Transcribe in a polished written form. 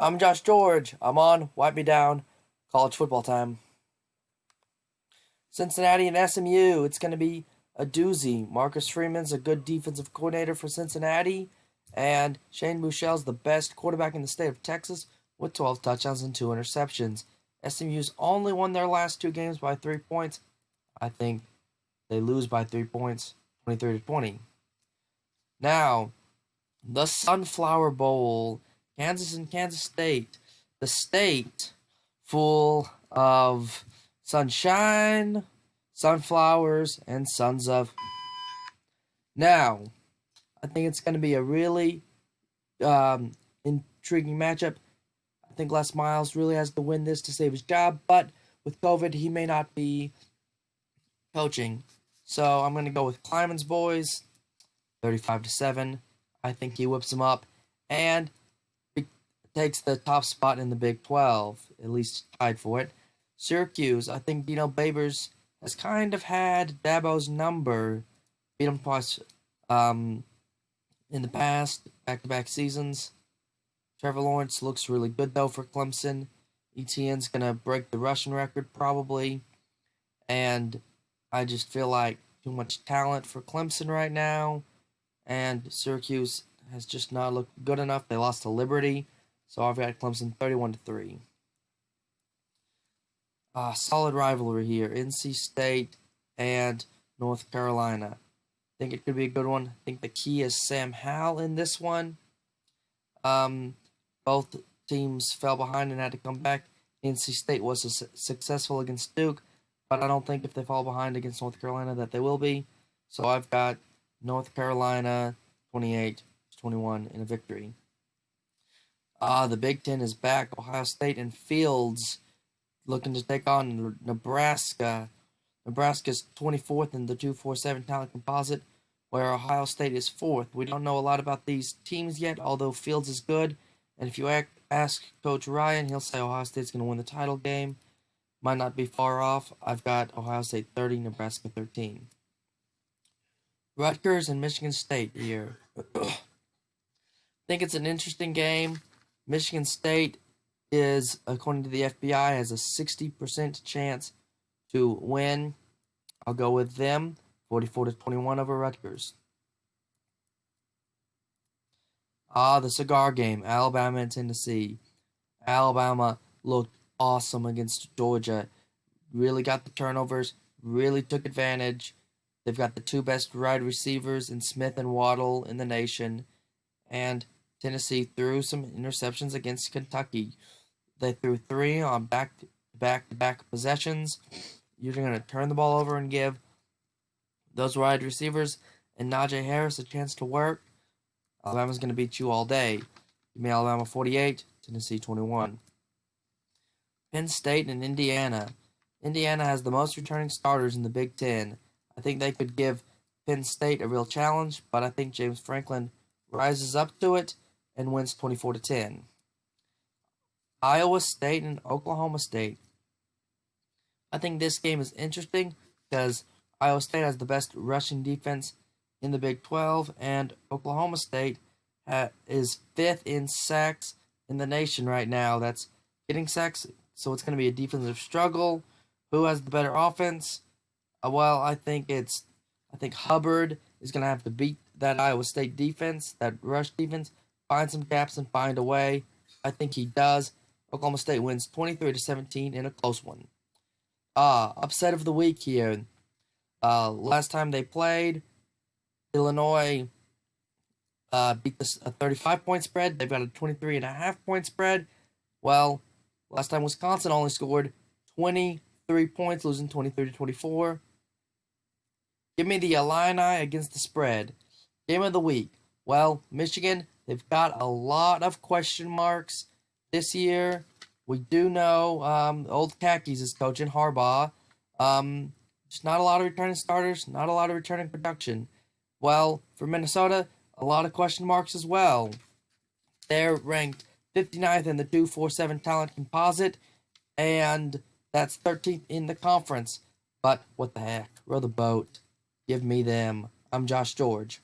I'm Josh George. I'm on Wipe Me Down, college football time. Cincinnati and SMU. It's going to be a doozy. Marcus Freeman's a good defensive coordinator for Cincinnati, and Shane Buechele's the best quarterback in the state of Texas with 12 touchdowns and 2 interceptions. SMU's only won their last two games by 3 points. I think they lose by 3 points, 23-20. Now, the Sunflower Bowl, Kansas and Kansas State. The state full of sunshine, sunflowers, and sons of. Now, I think it's going to be a really intriguing matchup. I think Les Miles really has to win this to save his job, but with COVID, he may not be coaching. So I'm going to go with Kleiman's boys, 35-7. I think he whips them up and takes the top spot in the Big 12, at least tied for it. Syracuse, I think Dino Babers has kind of had Dabo's number. Beat him twice in the past, back-to-back seasons. Trevor Lawrence looks really good, though, for Clemson. Etienne's going to break the rushing record, probably. And I just feel like too much talent for Clemson right now. And Syracuse has just not looked good enough. They lost to Liberty. So I've got Clemson 31-3. Solid rivalry here. NC State and North Carolina. I think it could be a good one. I think the key is Sam Howell in this one. Both teams fell behind and had to come back. NC State was successful against Duke, but I don't think if they fall behind against North Carolina that they will be. So I've got North Carolina 28-21 in a victory. The Big Ten is back. Ohio State and Fields looking to take on Nebraska. Nebraska's 24th in the 247 talent composite, where Ohio State is 4th. We don't know a lot about these teams yet, although Fields is good. And if you ask Coach Ryan, he'll say Ohio State's going to win the title game. Might not be far off. I've got Ohio State 30, Nebraska 13. Rutgers and Michigan State here. I think it's an interesting game. Michigan State is, according to the FBI, has a 60% chance to win. I'll go with them, 44-21 over Rutgers. The cigar game, Alabama and Tennessee. Alabama looked awesome against Georgia. Really got the turnovers, really took advantage. They've got the two best wide receivers in Smith and Waddle in the nation. And Tennessee threw some interceptions against Kentucky. They threw 3 on back-to-back possessions. You're going to turn the ball over and give those wide receivers and Najee Harris a chance to work. Alabama's going to beat you all day. Give me Alabama 48, Tennessee 21. Penn State and Indiana. Indiana has the most returning starters in the Big Ten. I think they could give Penn State a real challenge, but I think James Franklin rises up to it and wins 24-10. Iowa State and Oklahoma State. I think this game is interesting because Iowa State has the best rushing defense in the Big 12, and Oklahoma State is 5th in sacks in the nation right now. That's getting sacks, so it's going to be a defensive struggle. Who has the better offense? I think Hubbard is going to have to beat that Iowa State defense, that rush defense, find some gaps and find a way. I think he does. Oklahoma State wins 23-17 in a close one. Upset of the week here. Last time they played, Illinois beat a 35-point spread. They've got a 23.5-point spread. Well, last time Wisconsin only scored 23 points, losing 23-24. Give me the Illini against the spread. Game of the week. Well, Michigan, they've got a lot of question marks this year. We do know Old Khakis is coaching Harbaugh. Just not a lot of returning starters, not a lot of returning production. Well, for Minnesota, a lot of question marks as well. They're ranked 59th in the 247 talent composite, and that's 13th in the conference. But what the heck? Row the boat. Give me them. I'm Josh George.